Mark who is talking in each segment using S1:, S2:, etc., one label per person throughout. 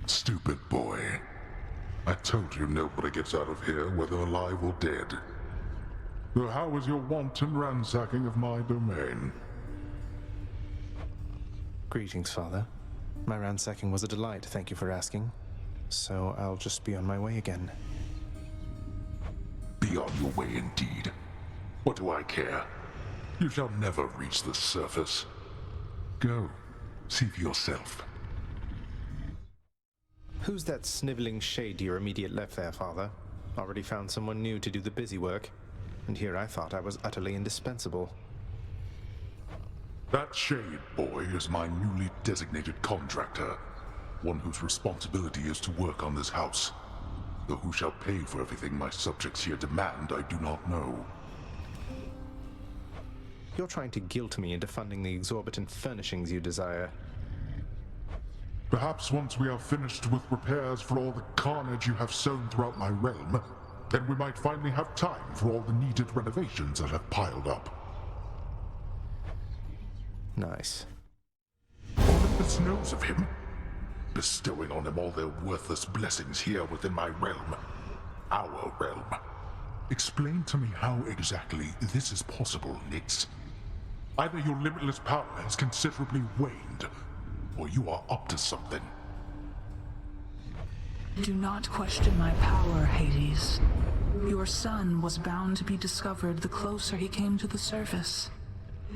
S1: Stupid boy. I told you nobody gets out of here, whether alive or dead. So how was your wanton ransacking of my domain?
S2: Greetings, Father. My ransacking was a delight, thank you for asking. So I'll just be on my way again.
S1: Be on your way indeed. What do I care? You shall never reach the surface. Go, see for yourself.
S2: Who's that sniveling shade to your immediate left there, Father? Already found someone new to do the busy work, and here I thought I was utterly indispensable.
S1: That shade boy is my newly designated contractor, one whose responsibility is to work on this house. Though who shall pay for everything my subjects here demand, I do not know.
S2: You're trying to guilt me into funding the exorbitant furnishings you desire.
S1: Perhaps once we are finished with repairs for all the carnage you have sown throughout my realm, then we might finally have time for all the needed renovations that have piled up.
S2: Nice.
S1: Olympus knows of him, bestowing on him all their worthless blessings here within my realm. Our realm. Explain to me how exactly this is possible, Nix. Either your limitless power has considerably waned, or you are up to something.
S3: Do not question my power, Hades. Your son was bound to be discovered the closer he came to the surface.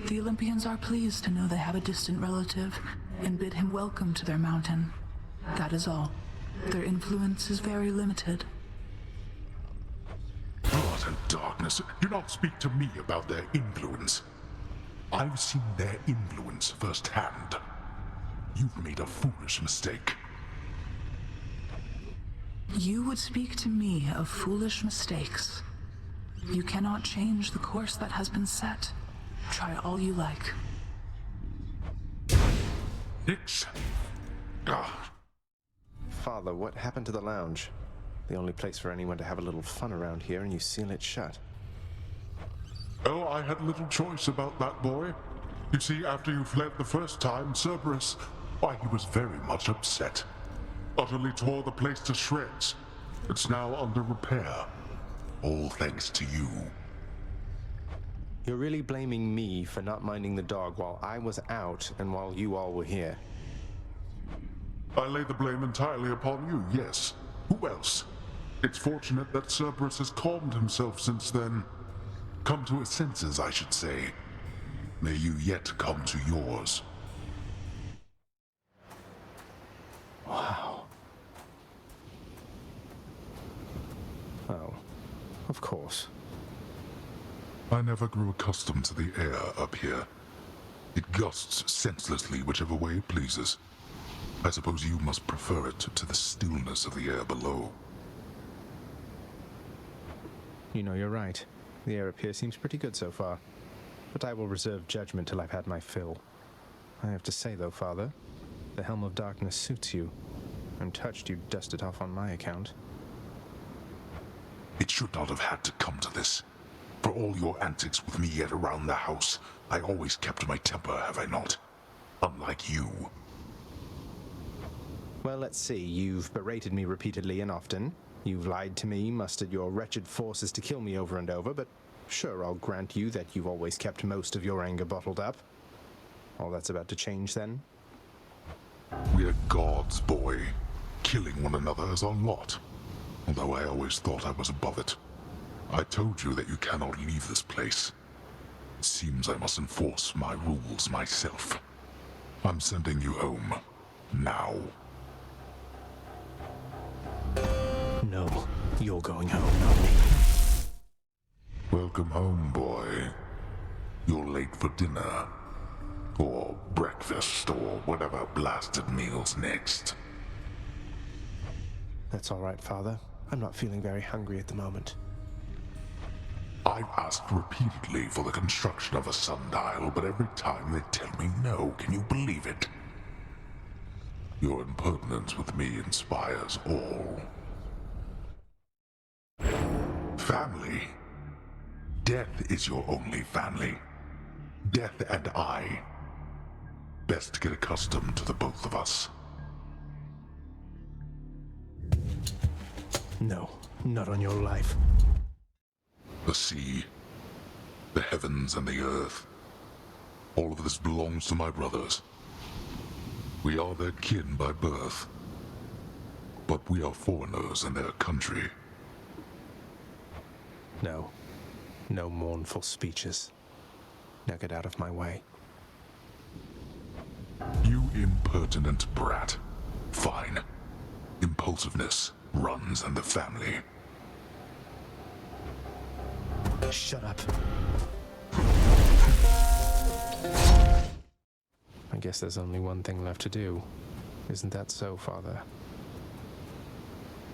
S3: The Olympians are pleased to know they have a distant relative, and bid him welcome to their mountain. That is all. Their influence is very limited.
S1: Blood and darkness, do not speak to me about their influence. I've seen their influence firsthand. You've made a foolish mistake.
S3: You would speak to me of foolish mistakes. You cannot change the course that has been set. Try all you like.
S1: Nix.
S2: Father, what happened to the lounge? The only place for anyone to have a little fun around here, and you seal it shut.
S1: Oh, I had little choice about that boy. You see, after you fled the first time, Cerberus, why, he was very much upset. Utterly tore the place to shreds. It's now under repair. All thanks to you.
S2: You're really blaming me for not minding the dog while I was out and while you all were here.
S1: I lay the blame entirely upon you, yes. Who else? It's fortunate that Cerberus has calmed himself since then. Come to his senses, I should say. May you yet come to yours.
S2: Wow. Oh, of course.
S1: I never grew accustomed to the air up here. It gusts senselessly whichever way it pleases. I suppose you must prefer it to the stillness of the air below.
S2: You know, you're right. The air up here seems pretty good so far. But I will reserve judgment till I've had my fill. I have to say, though, Father, the Helm of Darkness suits you. I'm touched you dust it off on my account.
S1: It should not have had to come to this. For all your antics with me yet around the house, I always kept my temper, have I not? Unlike you.
S2: Well, let's see. You've berated me repeatedly and often. You've lied to me, mustered your wretched forces to kill me over and over, but sure, I'll grant you that you've always kept most of your anger bottled up. All that's about to change, then?
S1: We're gods, boy. Killing one another is our lot. Although I always thought I was above it. I told you that you cannot leave this place. It seems I must enforce my rules myself. I'm sending you home. Now.
S2: No, you're going home, not me.
S1: Welcome home, boy. You're late for dinner. Or breakfast, or whatever blasted meal's next.
S2: That's all right, Father. I'm not feeling very hungry at the moment.
S1: I've asked repeatedly for the construction of a sundial, but every time they tell me no. Can you believe it? Your impertinence with me inspires all. Family. Death is your only family. Death and I. Best get accustomed to the both of us.
S2: No, not on your life.
S1: The sea, the heavens and the earth. All of this belongs to my brothers. We are their kin by birth, but we are foreigners in their country.
S2: No. No mournful speeches. Now get out of my way.
S1: You impertinent brat. Fine. Impulsiveness runs in the family.
S2: Shut up. I guess there's only one thing left to do. Isn't that so, Father?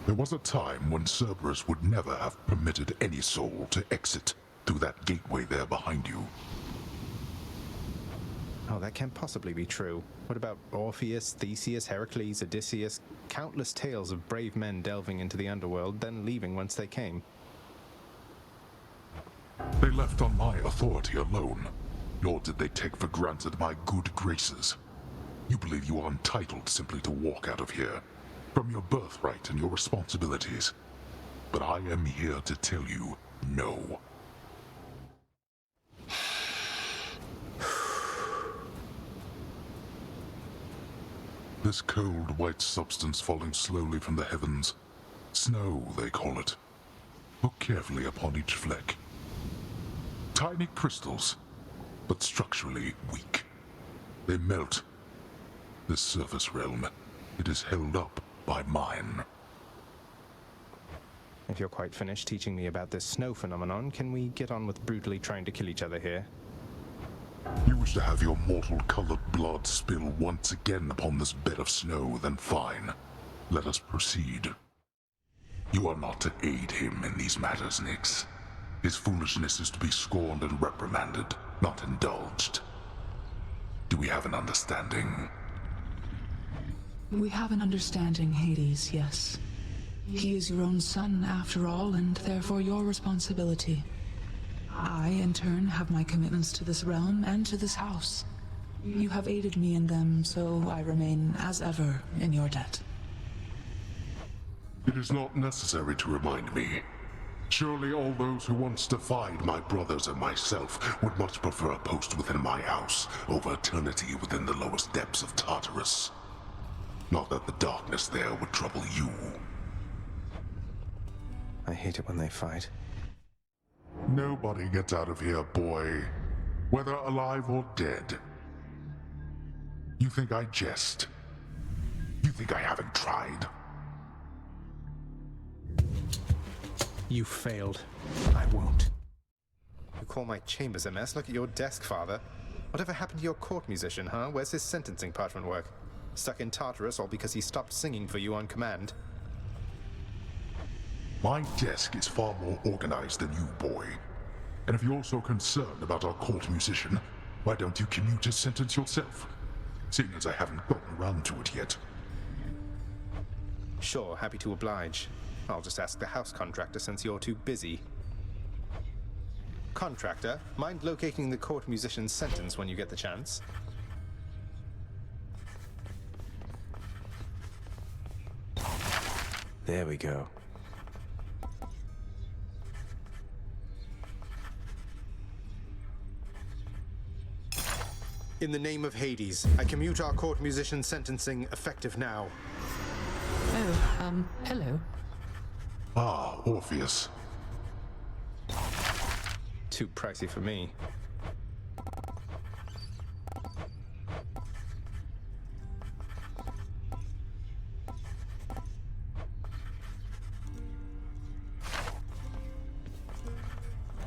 S1: There was a time when Cerberus would never have permitted any soul to exit through that gateway there behind you.
S2: Oh, that can't possibly be true. What about Orpheus, Theseus, Heracles, Odysseus? Countless tales of brave men delving into the underworld, then leaving whence they came.
S1: They left on my authority alone, nor did they take for granted my good graces. You believe you are entitled simply to walk out of here, from your birthright and your responsibilities. But I am here to tell you, no. This cold, white substance falling slowly from the heavens. Snow, they call it. Look carefully upon each fleck. Tiny crystals, but structurally weak. They melt. This surface realm, it is held up by mine.
S2: If you're quite finished teaching me about this snow phenomenon, can we get on with brutally trying to kill each other here?
S1: You wish to have your mortal-colored blood spill once again upon this bed of snow, then fine. Let us proceed. You are not to aid him in these matters, Nyx. His foolishness is to be scorned and reprimanded, not indulged. Do we have an understanding?
S3: We have an understanding, Hades, yes. He is your own son, after all, and therefore your responsibility. I, in turn, have my commitments to this realm and to this house. You have aided me in them, so I remain, as ever, in your debt.
S1: It is not necessary to remind me. Surely all those who once defied my brothers and myself would much prefer a post within my house over eternity within the lowest depths of Tartarus. Not that the darkness there would trouble you.
S2: I hate it when they fight.
S1: Nobody gets out of here, boy. Whether alive or dead. You think I jest? You think I haven't tried?
S2: You failed. I won't. You call my chambers a mess? Look at your desk, Father. Whatever happened to your court musician, huh? Where's his sentencing parchment work? Stuck in Tartarus all because he stopped singing for you on command?
S1: My desk is far more organized than you, boy. And if you're so concerned about our court musician, why don't you commute his sentence yourself? Seeing as I haven't gotten around to it yet.
S2: Sure, happy to oblige. I'll just ask the house contractor since you're too busy. Contractor, mind locating the court musician's sentence when you get the chance? There we go. In the name of Hades, I commute our court musician's sentencing effective now.
S3: Oh, hello.
S1: Ah, Orpheus.
S2: Too pricey for me.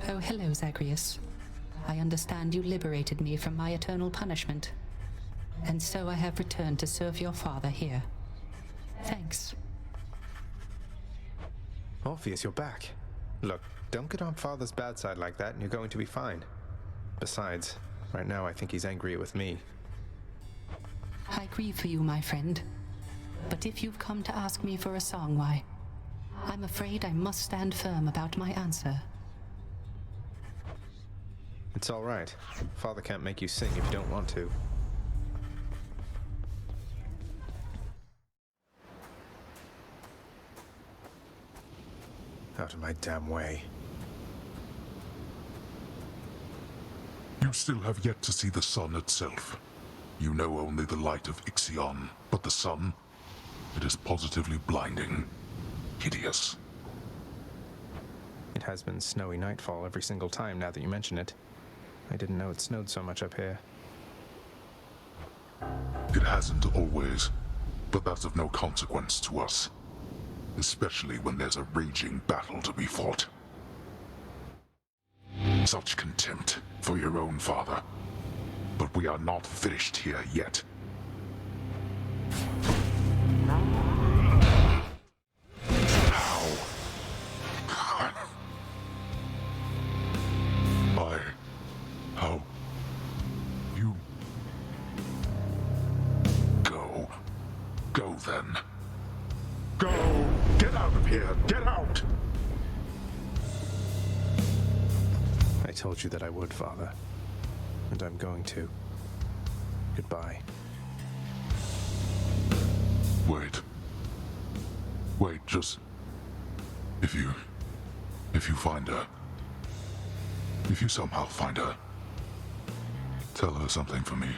S4: Oh, hello, Zagreus. I understand you liberated me from my eternal punishment. And so I have returned to serve your father here. Thanks.
S2: Orpheus, you're back. Look, don't get on Father's bad side like that and you're going to be fine. Besides, right now I think he's angrier with me.
S4: I grieve for you, my friend. But if you've come to ask me for a song, why, I'm afraid I must stand firm about my answer.
S2: It's all right. Father can't make you sing if you don't want to. Out of my damn way.
S1: You still have yet to see the sun itself. You know only the light of Ixion, but the sun, it is positively blinding. Hideous.
S2: It has been snowy nightfall every single time now that you mention it. I didn't know it snowed so much up here.
S1: It hasn't always, but that's of no consequence to us. Especially when there's a raging battle to be fought. Such contempt for your own father. But we are not finished here yet. How? You... Go. Go then. Go! Get out of here! Get out!
S2: I told you that I would, Father. And I'm going to. Goodbye.
S1: Wait. Wait, just... If you find her... If you somehow find her... Tell her something for me.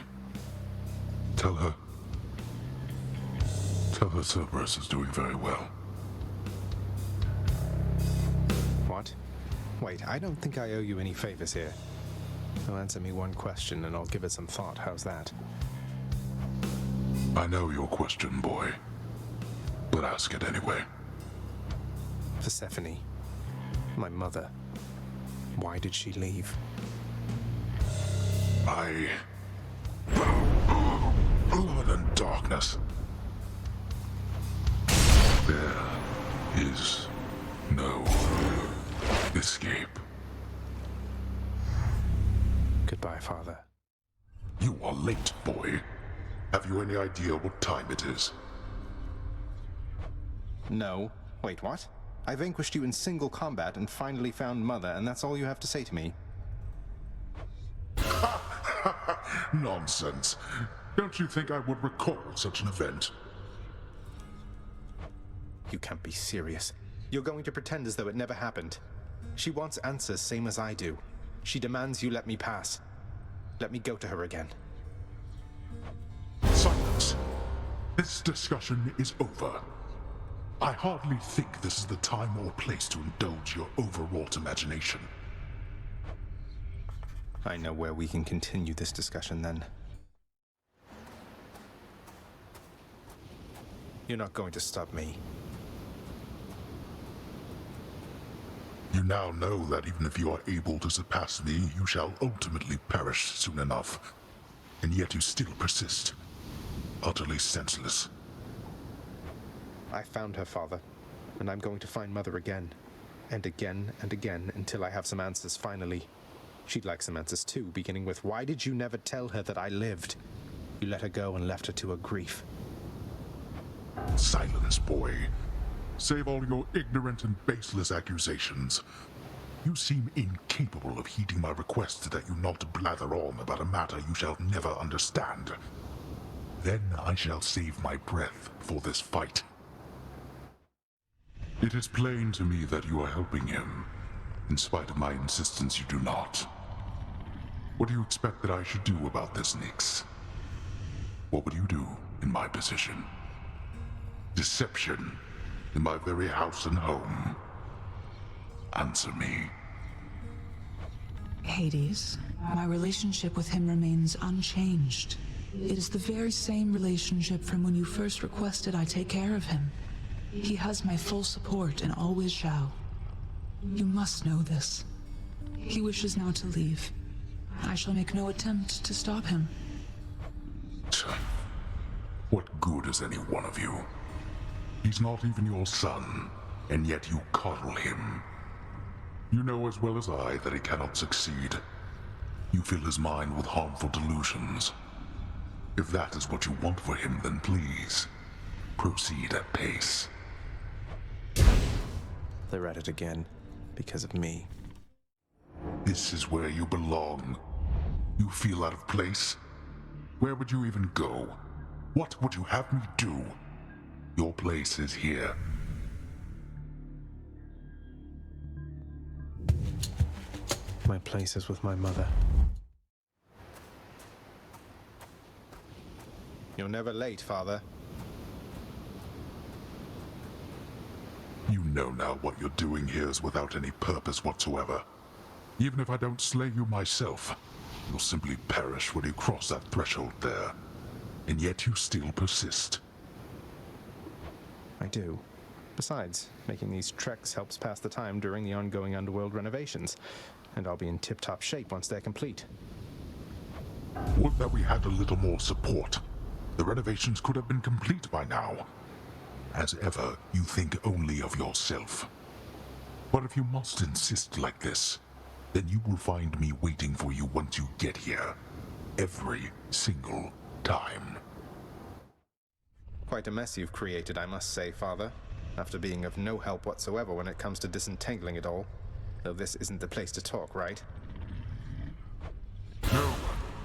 S1: Tell her Cerberus is doing very well.
S2: What? Wait, I don't think I owe you any favors here. So answer me one question and I'll give it some thought. How's that?
S1: I know your question, boy. But ask it anyway.
S2: Persephone. My mother. Why did she leave?
S1: Blood and darkness. There is no escape.
S2: Goodbye, Father.
S1: You are late, boy. Have you any idea what time it is?
S2: No. Wait, what? I vanquished you in single combat and finally found Mother, and that's all you have to say to me?
S1: Nonsense. Don't you think I would recall such an event?
S2: You can't be serious. You're going to pretend as though it never happened. She wants answers, same as I do. She demands you let me pass. Let me go to her again.
S1: Silence. This discussion is over. I hardly think this is the time or place to indulge your overwrought imagination.
S2: I know where we can continue this discussion then. You're not going to stop me.
S1: You now know that even if you are able to surpass me, you shall ultimately perish soon enough. And yet you still persist. Utterly senseless.
S2: I found her, Father, and I'm going to find Mother again. And again and again until I have some answers finally. She'd like some answers too, beginning with, why did you never tell her that I lived? You let her go and left her to her grief.
S1: Silence, boy. Save all your ignorant and baseless accusations. You seem incapable of heeding my request that you not blather on about a matter you shall never understand. Then I shall save my breath for this fight. It is plain to me that you are helping him. In spite of my insistence, you do not. What do you expect that I should do about this, Nyx? What would you do in my position? Deception in my very house and home. Answer me.
S3: Hades, my relationship with him remains unchanged. It is the very same relationship from when you first requested I take care of him. He has my full support and always shall. You must know this. He wishes now to leave. I shall make no attempt to stop him.
S1: What good is any one of you? He's not even your son, and yet you coddle him. You know as well as I that he cannot succeed. You fill his mind with harmful delusions. If that is what you want for him, then please, proceed at pace.
S2: They're at it again, because of me.
S1: This is where you belong. You feel out of place? Where would you even go? What would you have me do? Your place is here.
S2: My place is with my mother. You're never late, Father.
S1: You know now what you're doing here is without any purpose whatsoever. Even if I don't slay you myself, you'll simply perish when you cross that threshold there. And yet you still persist.
S2: I do. Besides, making these treks helps pass the time during the ongoing Underworld renovations, and I'll be in tip-top shape once they're complete.
S1: Would that we had a little more support. The renovations could have been complete by now. As ever, you think only of yourself. But if you must insist like this, then you will find me waiting for you once you get here. Every single time.
S2: Quite a mess you've created, I must say, Father, after being of no help whatsoever when it comes to disentangling it all. Though this isn't the place to talk, right?
S1: No,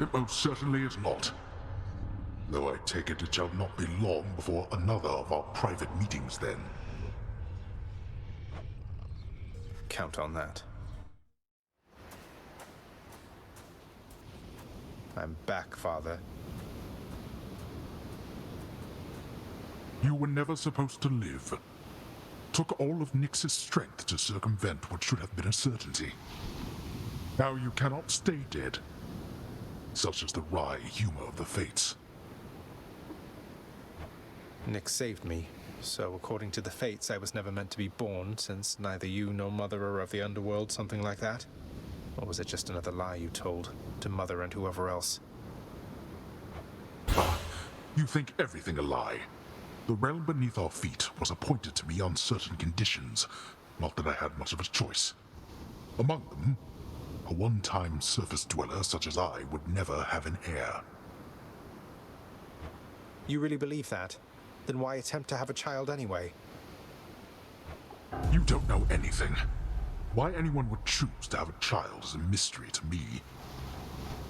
S1: it most certainly is not. Though I take it shall not be long before another of our private meetings then.
S2: Count on that. I'm back, Father.
S1: You were never supposed to live. Took all of Nyx's strength to circumvent what should have been a certainty. Now you cannot stay dead. Such is the wry humor of the fates.
S2: Nyx saved me, so according to the fates, I was never meant to be born, since neither you nor Mother are of the Underworld, something like that? Or was it just another lie you told, to Mother and whoever else?
S1: You think everything a lie. The realm beneath our feet was appointed to me on certain conditions, not that I had much of a choice. Among them, a one-time surface dweller such as I would never have an heir.
S2: You really believe that? Then why attempt to have a child anyway?
S1: You don't know anything. Why anyone would choose to have a child is a mystery to me.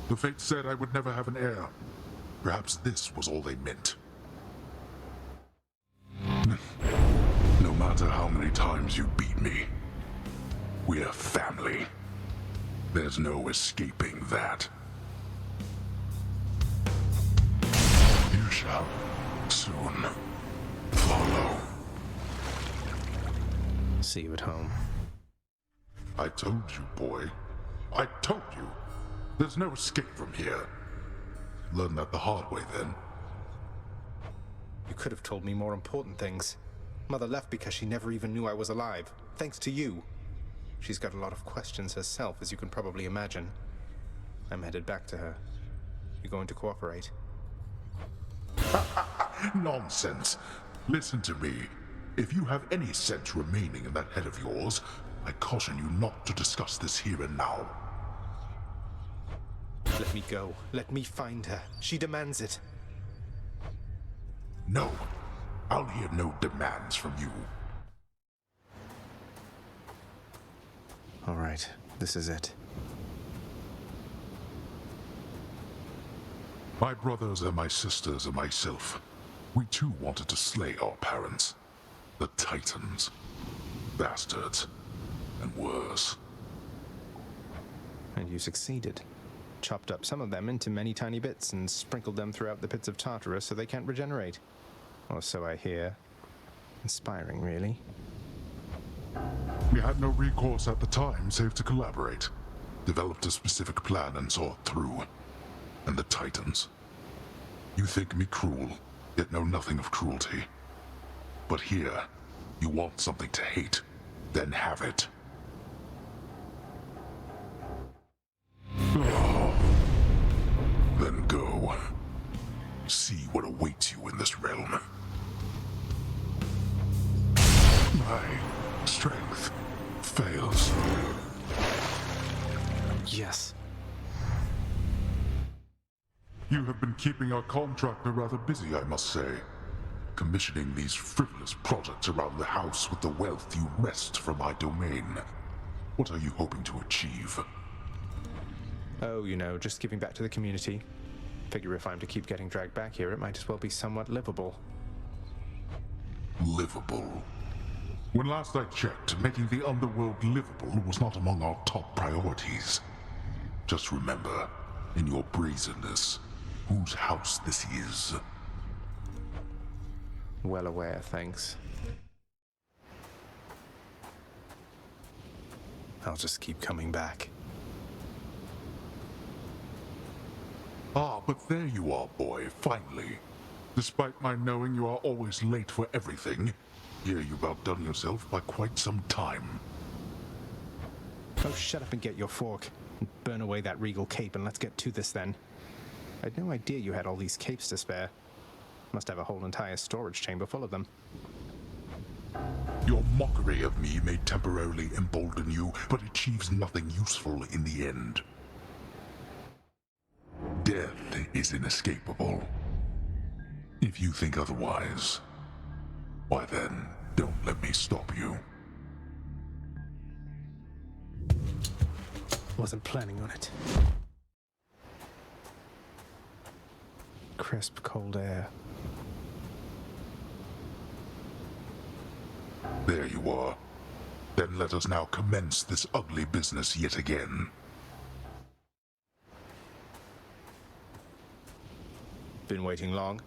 S1: The fates said I would never have an heir. Perhaps this was all they meant. No matter how many times you beat me, we're family. There's no escaping that. You shall soon follow.
S2: See you at home.
S1: I told you, boy. I told you. There's no escape from here. Learn that the hard way, then.
S2: You could have told me more important things. Mother left because she never even knew I was alive, thanks to you. She's got a lot of questions herself, as you can probably imagine. I'm headed back to her. You going to cooperate?
S1: Nonsense. Listen to me. If you have any sense remaining in that head of yours, I caution you not to discuss this here and now.
S2: Let me go. Let me find her. She demands it.
S1: No. I'll hear no demands from you.
S2: All right, this is it.
S1: My brothers and my sisters and myself, we too wanted to slay our parents. The Titans. Bastards. And worse.
S2: And you succeeded. Chopped up some of them into many tiny bits and sprinkled them throughout the pits of Tartarus so they can't regenerate. Or so I hear. Inspiring, really.
S1: We had no recourse at the time save to collaborate. Developed a specific plan and saw it through. And the Titans. You think me cruel, yet know nothing of cruelty. But here, you want something to hate, then have it. Oh. Then go. See what awaits you in this realm. My strength fails.
S2: Yes.
S1: You have been keeping our contractor rather busy, I must say. Commissioning these frivolous projects around the house with the wealth you wrest from my domain. What are you hoping to achieve?
S2: Oh, you know, just giving back to the community. Figure if I'm to keep getting dragged back here, it might as well be somewhat livable.
S1: Livable. When last I checked, making the Underworld livable was not among our top priorities. Just remember, in your brazenness, whose house this is.
S2: Well aware, thanks. I'll just keep coming back.
S1: Ah, but there you are, boy, finally. Despite my knowing you are always late for everything, here you've outdone yourself by quite some time.
S2: Oh, shut up and get your fork. And burn away that regal cape and let's get to this then. I'd no idea you had all these capes to spare. Must have a whole entire storage chamber full of them.
S1: Your mockery of me may temporarily embolden you, but achieves nothing useful in the end. Death is inescapable. If you think otherwise, why then, don't let me stop you.
S2: Wasn't planning on it. Crisp, cold air.
S1: There you are. Then let us now commence this ugly business yet again.
S2: Been waiting long?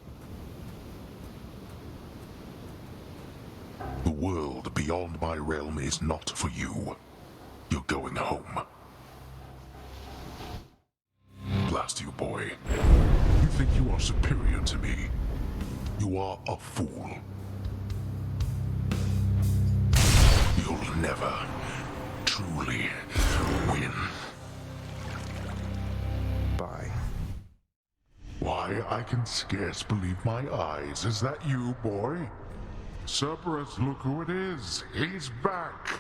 S1: The world beyond my realm is not for you. You're going home. Blast you, boy. You think you are superior to me? You are a fool. You'll never truly win.
S2: Bye.
S1: Why, I can scarce believe my eyes. Is that you, boy? Cerberus, look who it is. He's back.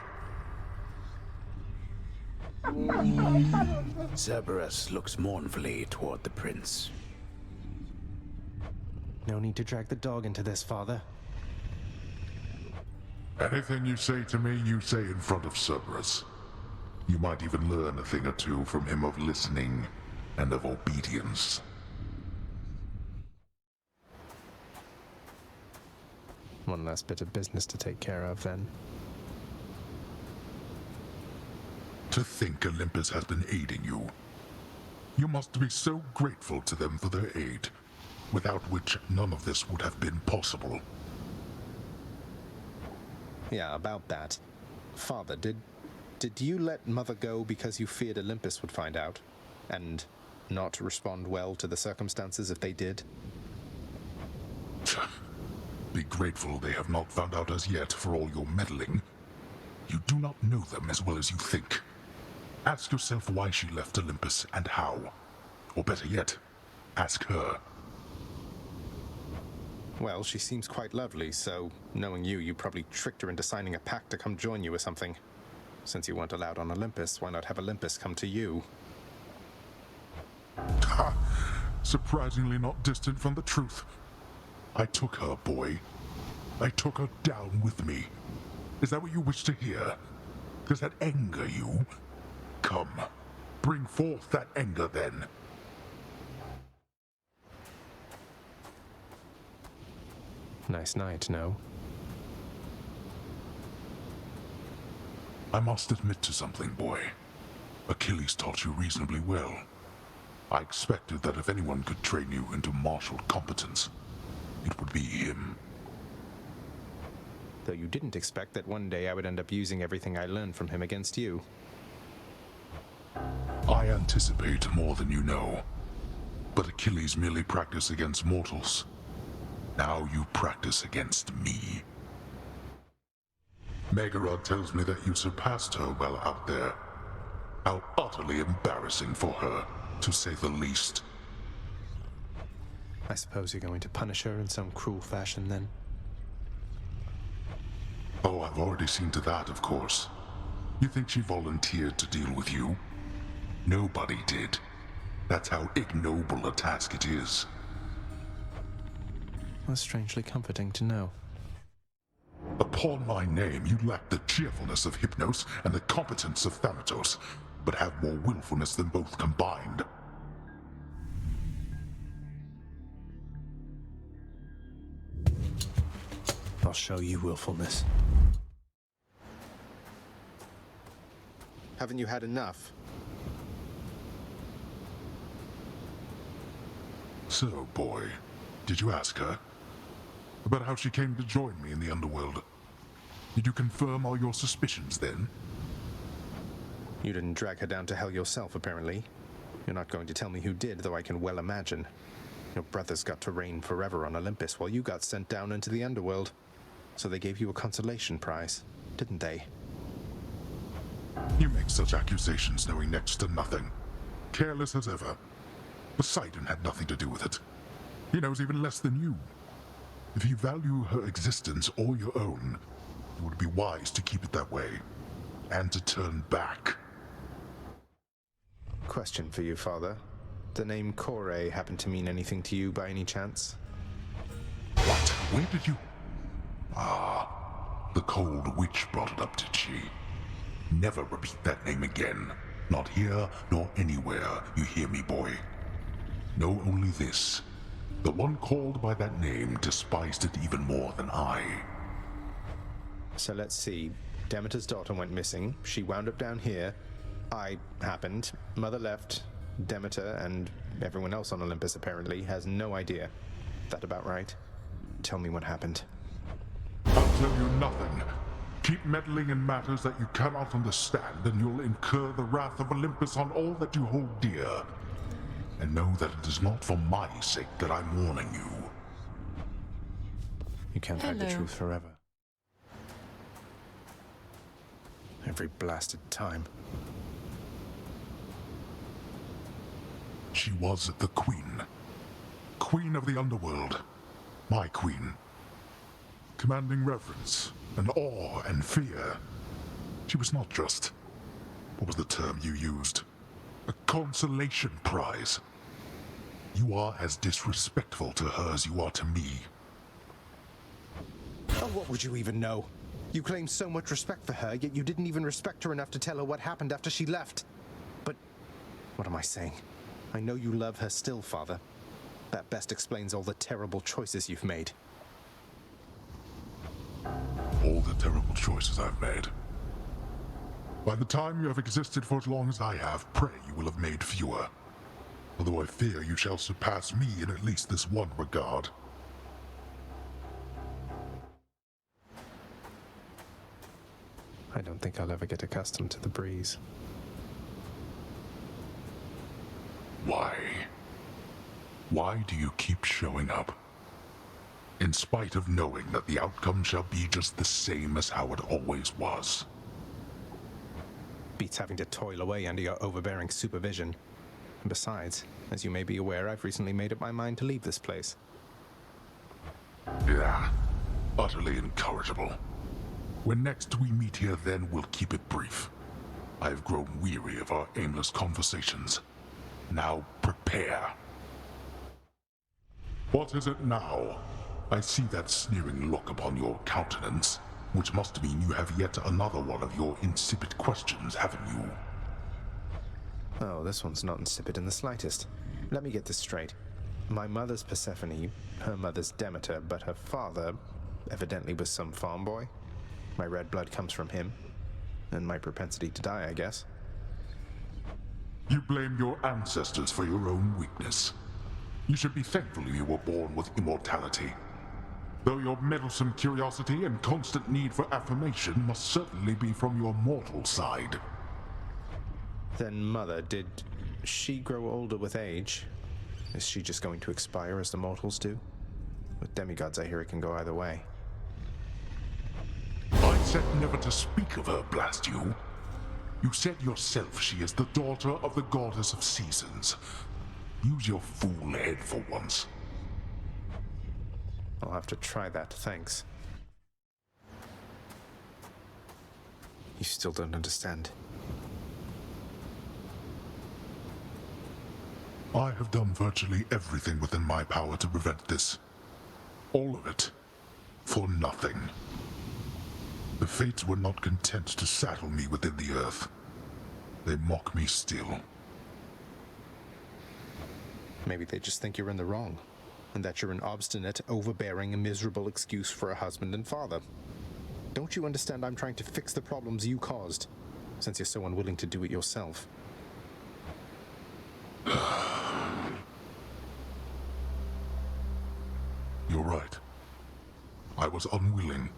S5: Cerberus looks mournfully toward the prince.
S2: No need to drag the dog into this, father.
S1: Anything you say to me, you say in front of Cerberus. You might even learn a thing or two from him of listening and of obedience.
S2: One less bit of business to take care of, then.
S1: To think Olympus has been aiding you. You must be so grateful to them for their aid, without which none of this would have been possible.
S2: Yeah, about that. Father, did you let Mother go because you feared Olympus would find out? And not respond well to the circumstances if they did?
S1: Be grateful they have not found out as yet for all your meddling. You do not know them as well as you think. Ask yourself why she left Olympus and how. Or better yet, ask her.
S2: Well, she seems quite lovely, so knowing you probably tricked her into signing a pact to come join you or something. Since you weren't allowed on Olympus, why not have Olympus come to you?
S1: Ha! Surprisingly not distant from the truth. I took her, boy. I took her down with me. Is that what you wish to hear? Does that anger you? Come, bring forth that anger then.
S2: Nice night, no?
S1: I must admit to something, boy. Achilles taught you reasonably well. I expected that if anyone could train you into martial competence, it would be him.
S2: Though you didn't expect that one day I would end up using everything I learned from him against you.
S1: I anticipate more than you know. But Achilles merely practiced against mortals. Now you practice against me. Megarod tells me that you surpassed her well out there. How utterly embarrassing for her, to say the least.
S2: I suppose you're going to punish her in some cruel fashion, then?
S1: Oh, I've already seen to that, of course. You think she volunteered to deal with you? Nobody did. That's how ignoble a task it is.
S2: That's strangely comforting to know.
S1: Upon my name, you lack the cheerfulness of Hypnos and the competence of Thanatos, but have more willfulness than both combined.
S2: I'll show you willfulness. Haven't you had enough?
S1: So, boy, did you ask her about how she came to join me in the Underworld? Did you confirm all your suspicions then?
S2: You didn't drag her down to hell yourself, apparently. You're not going to tell me who did, though I can well imagine. Your brothers got to reign forever on Olympus while you got sent down into the Underworld. So they gave you a consolation prize, didn't they?
S1: You make such accusations knowing next to nothing. Careless as ever. Poseidon had nothing to do with it. He knows even less than you. If you value her existence or your own, it would be wise to keep it that way, and to turn back.
S2: Question for you, Father. The name Kore happen to mean anything to you by any chance?
S1: What? Where did you... Ah, the cold witch brought it up, did she? Never repeat that name again. Not here, nor anywhere, you hear me, boy? Know only this. The one called by that name despised it even more than I.
S2: So let's see. Demeter's daughter went missing. She wound up down here. I happened. Mother left. Demeter and everyone else on Olympus apparently has no idea. That about right? Tell me what happened.
S1: I'll tell you nothing. Keep meddling in matters that you cannot understand, and you'll incur the wrath of Olympus on all that you hold dear. And know that it is not for my sake that I'm warning you.
S2: You can't hide the
S4: Hello.
S2: truth forever. Every blasted time.
S1: She was the queen. Queen of the Underworld. My queen. Commanding reverence, and awe, and fear. She was not just... what was the term you used? A consolation prize. You are as disrespectful to her as you are to me.
S2: Oh, what would you even know? You claim so much respect for her, yet you didn't even respect her enough to tell her what happened after she left. But what am I saying? I know you love her still, Father. That best explains all the terrible choices you've made.
S1: All the terrible choices I've made. By the time you have existed for as long as I have, pray you will have made fewer. Although I fear you shall surpass me in at least this one regard.
S2: I don't think I'll ever get accustomed to the breeze.
S1: Why? Why do you keep showing up? In spite of knowing that the outcome shall be just the same as how it always was.
S2: Beats having to toil away under your overbearing supervision. And besides, as you may be aware, I've recently made up my mind to leave this place.
S1: Yeah, utterly incorrigible. When next we meet here, then we'll keep it brief. I have grown weary of our aimless conversations. Now prepare. What is it now? I see that sneering look upon your countenance, which must mean you have yet another one of your insipid questions, haven't you?
S2: Oh, this one's not insipid in the slightest. Let me get this straight. My mother's Persephone, her mother's Demeter, but her father evidently was some farm boy. My red blood comes from him, and my propensity to die, I guess.
S1: You blame your ancestors for your own weakness. You should be thankful you were born with immortality. Though your meddlesome curiosity and constant need for affirmation must certainly be from your mortal side.
S2: Then Mother, did she grow older with age? Is she just going to expire as the mortals do? With demigods, I hear it can go either way.
S1: I said never to speak of her, blast you. You said yourself she is the daughter of the goddess of seasons. Use your fool head for once.
S2: I'll have to try that, thanks. You still don't understand.
S1: I have done virtually everything within my power to prevent this. All of it. For nothing. The fates were not content to saddle me within the earth. They mock me still.
S2: Maybe they just think you're in the wrong, and that you're an obstinate, overbearing, and miserable excuse for a husband and father. Don't you understand I'm trying to fix the problems you caused? since you're so unwilling to do it yourself.
S1: You're right. I was unwilling.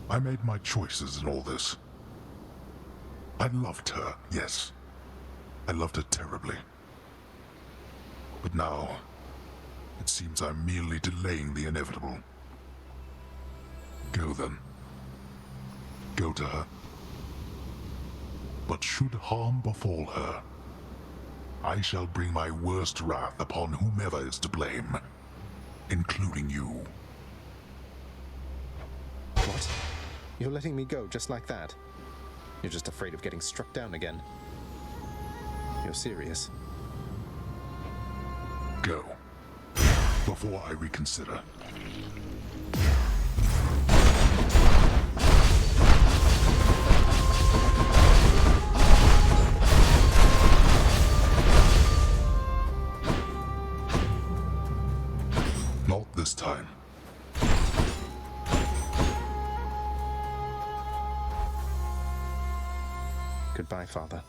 S1: I made my choices in all this. I loved her, yes. I loved her terribly. But now, it seems I'm merely delaying the inevitable. Go then. Go to her. But should harm befall her, I shall bring my worst wrath upon whomever is to blame, including you.
S2: What? You're letting me go just like that? You're just afraid of getting struck down again. You're serious?
S1: Go. Before I reconsider. Not this time.
S2: Goodbye, Father.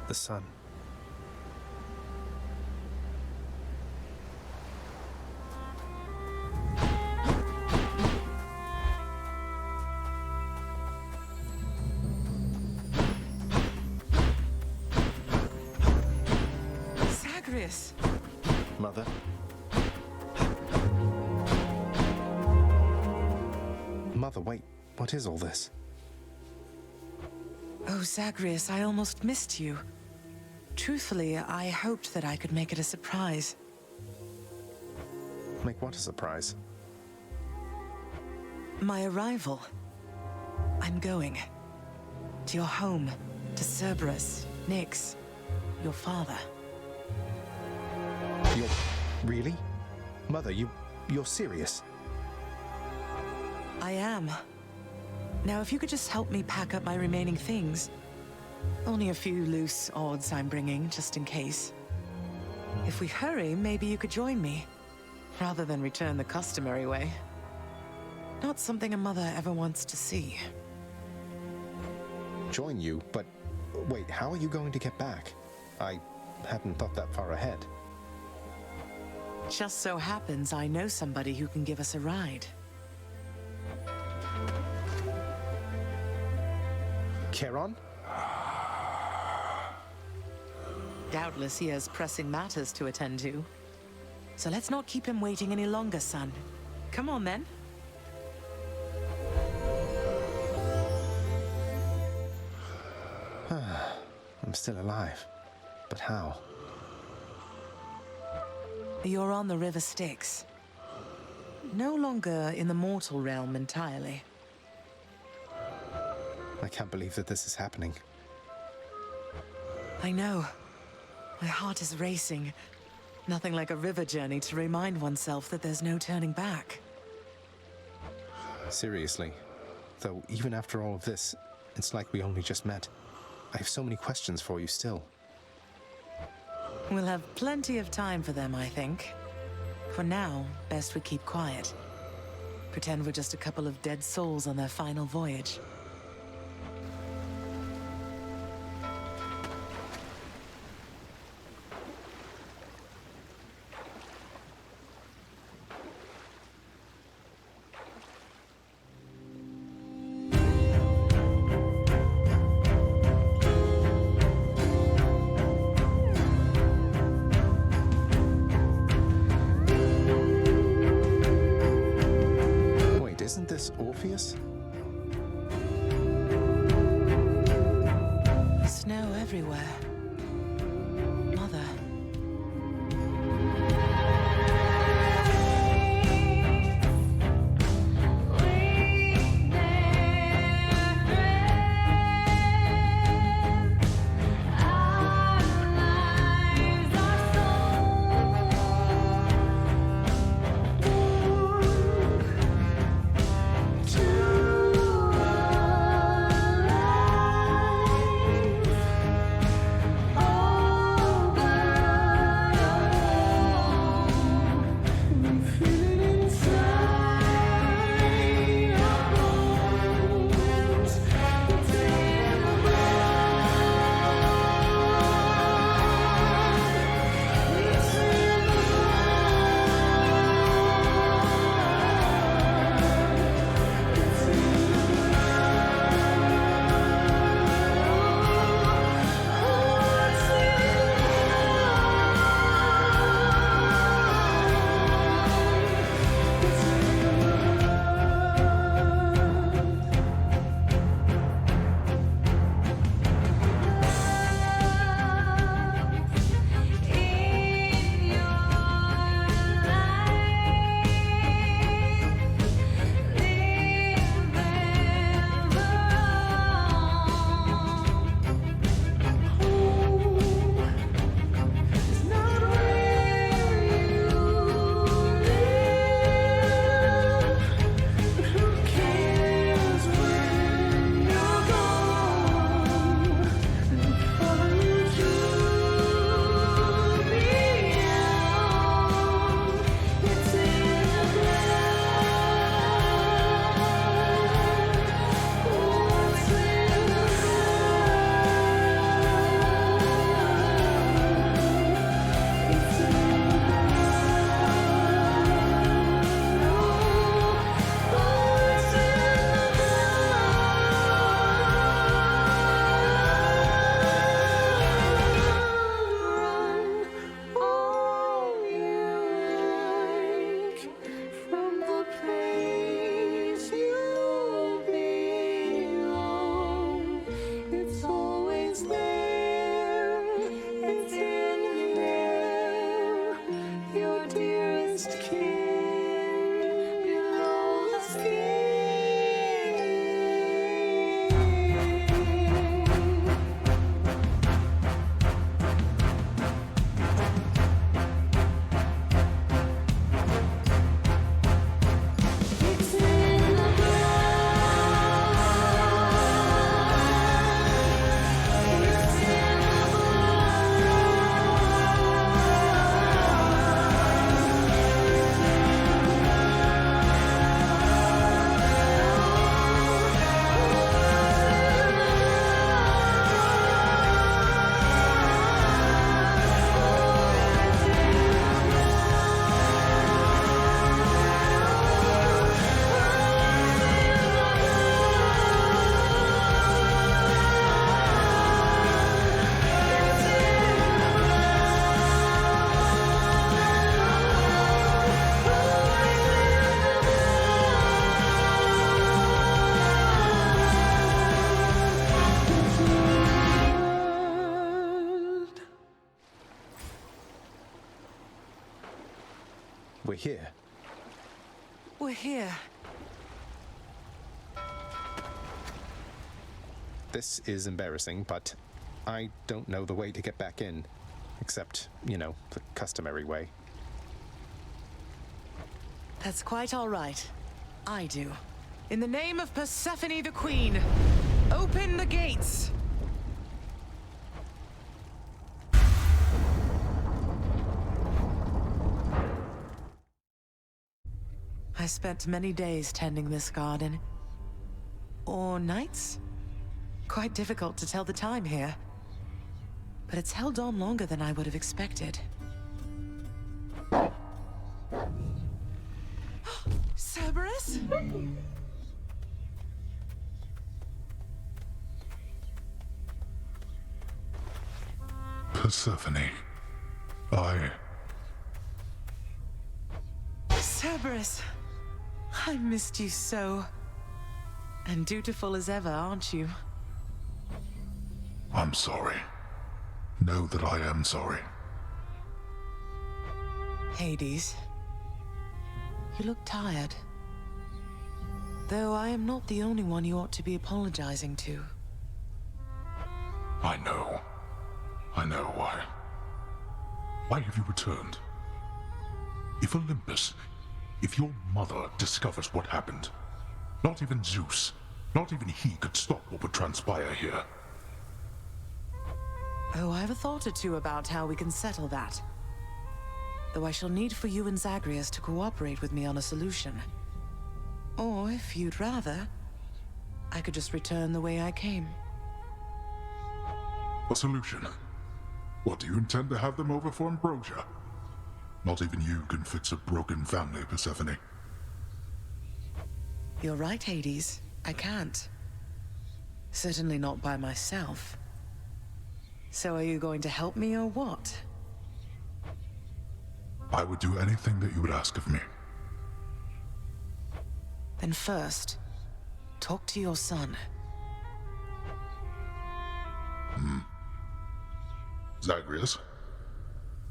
S2: The sun.
S6: Zagreus!
S2: Mother? Mother, wait. What is all this?
S6: Oh, Zagreus, I almost missed you. Truthfully, I hoped that I could make it a surprise.
S2: Make what a surprise?
S6: My arrival. I'm going. To your home. To Cerberus, Nyx, your father.
S2: You're... really? Mother, you're serious?
S6: I am. Now, if you could just help me pack up my remaining things. Only a few loose odds I'm bringing, just in case. If we hurry, maybe you could join me, rather than return the customary way. Not something a mother ever wants to see.
S2: Join you? But wait, how are you going to get back? I hadn't thought that far ahead.
S6: Just so happens I know somebody who can give us a ride.
S2: Charon?
S6: Doubtless he has pressing matters to attend to. So let's not keep him waiting any longer, son. Come on, then.
S2: I'm still alive. But how?
S6: You're on the River Styx. No longer in the mortal realm entirely.
S2: I can't believe that this is happening.
S6: I know. My heart is racing. Nothing like a river journey to remind oneself that there's no turning back.
S2: Seriously. Though, even after all of this, it's like we only just met. I have so many questions for you still.
S6: We'll have plenty of time for them, I think. For now, best we keep quiet. Pretend we're just a couple of dead souls on their final voyage.
S2: Isn't this Orpheus?
S6: Snow everywhere. Mother.
S2: we're here.
S6: We're here.
S2: This is embarrassing, but I don't know the way to get back in. Except, the customary way.
S6: That's quite all right. I do. In the name of Persephone the Queen, open the gates! I spent many days tending this garden. Or nights? Quite difficult to tell the time here. But it's held on longer than I would have expected. Cerberus?
S1: Persephone.
S6: Cerberus. I missed you so. And dutiful as ever, aren't you?
S1: I'm sorry. Know that I am sorry.
S6: Hades. You look tired. Though I am not the only one you ought to be apologizing to.
S1: I know. Why. Why have you returned? If Olympus, if your mother discovers what happened, not even Zeus, not even he could stop what would transpire here.
S6: Oh, I have a thought or two about how we can settle that. Though I shall need for you and Zagreus to cooperate with me on a solution. Or, if you'd rather, I could just return the way I came.
S1: A solution? What, do you intend to have them over for ambrosia? Not even you can fix a broken family, Persephone.
S6: You're right, Hades. I can't. Certainly not by myself. So are you going to help me or what?
S1: I would do anything that you would ask of me.
S6: Then first, talk to your son.
S1: Zagreus,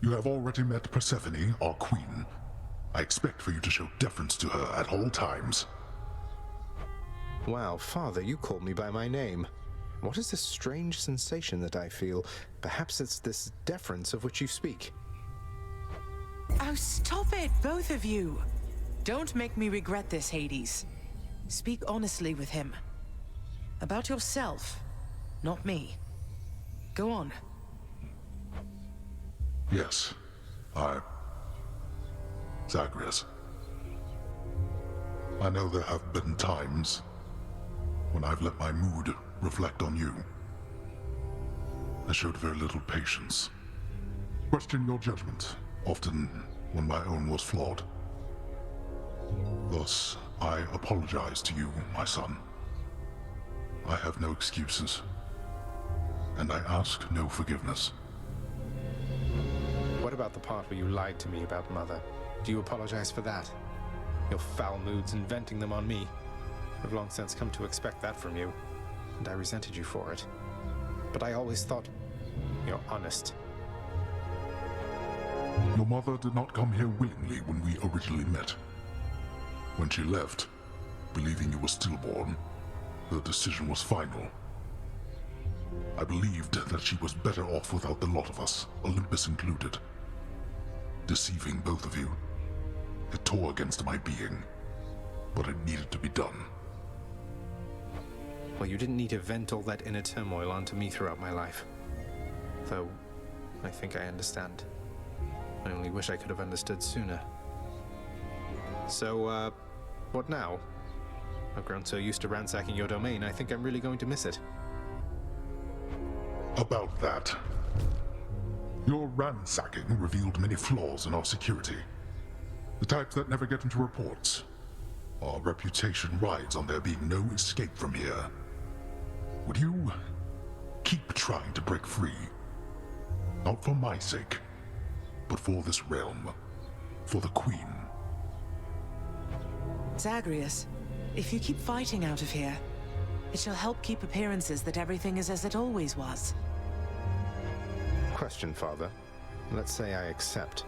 S1: you have already met Persephone, our queen. I expect for you to show deference to her at all times.
S2: Wow, Father, you called me by my name. What is this strange sensation that I feel? Perhaps it's this deference of which you speak.
S6: Oh, stop it, both of you! Don't make me regret this, Hades. Speak honestly with him. About yourself, not me. Go on.
S1: Yes, Zagreus. I know there have been times when I've let my mood reflect on you. I showed very little patience. Questioned your judgment, often when my own was flawed. Thus, I apologize to you, my son. I have no excuses, and I ask no forgiveness.
S2: What about the part where you lied to me about Mother? Do you apologize for that? Your foul moods and venting them on me. I've long since come to expect that from you, and I resented you for it. But I always thought you're honest.
S1: Your mother did not come here willingly when we originally met. When she left, believing you were stillborn, her decision was final. I believed that she was better off without the lot of us, Olympus included. Deceiving both of you, it tore against my being, but it needed to be done.
S2: Well, you didn't need to vent all that inner turmoil onto me throughout my life. Though, I think I understand. I only wish I could have understood sooner. So, what now? I've grown so used to ransacking your domain, I think I'm really going to miss it.
S1: About that. Your ransacking revealed many flaws in our security. The types that never get into reports. Our reputation rides on there being no escape from here. Would you keep trying to break free? Not for my sake, but for this realm. For the Queen.
S6: Zagreus, if you keep fighting out of here, it shall help keep appearances that everything is as it always was.
S2: Question, Father. Let's say I accept.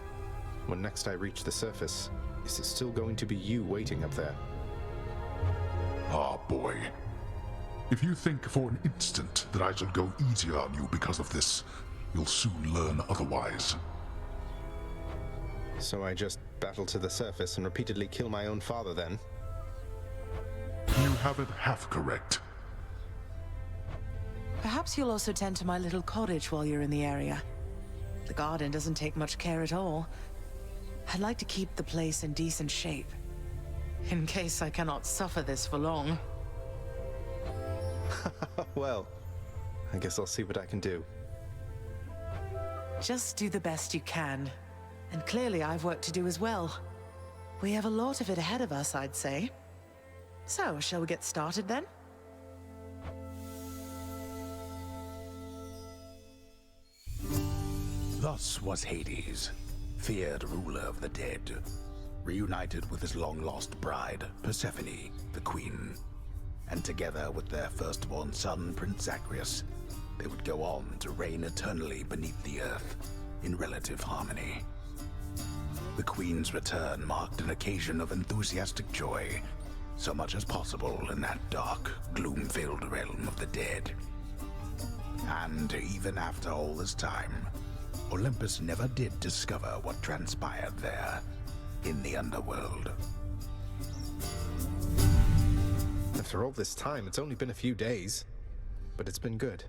S2: When next I reach the surface, Is it still going to be you waiting up there?
S1: Ah, boy. If you think for an instant that I shall go easier on you because of this, you'll soon learn otherwise.
S2: So I just battle to the surface and repeatedly kill my own father then?
S1: You have it half correct.
S6: Perhaps you'll also tend to my little cottage while you're in the area. The garden doesn't take much care at all. I'd like to keep the place in decent shape, in case I cannot suffer this for long.
S2: Well, I guess I'll see what I can do.
S6: Just do the best you can. And clearly I've work to do as well. We have a lot of it ahead of us, I'd say. So, shall we get started then?
S5: Thus was Hades, feared ruler of the dead, reunited with his long-lost bride, Persephone, the queen. And together with their firstborn son, Prince Zagreus, they would go on to reign eternally beneath the earth, in relative harmony. The queen's return marked an occasion of enthusiastic joy, so much as possible in that dark, gloom-filled realm of the dead. And even after all this time, Olympus never did discover what transpired there, in the Underworld.
S2: After all this time, it's only been a few days. But it's been good.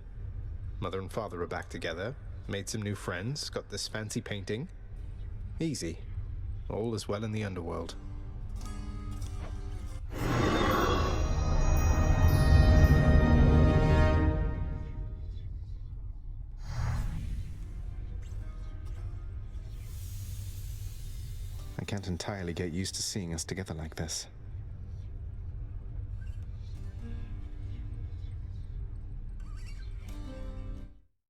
S2: Mother and father are back together, made some new friends, got this fancy painting. Easy. All is well in the Underworld. I can't entirely get used to seeing us together like this.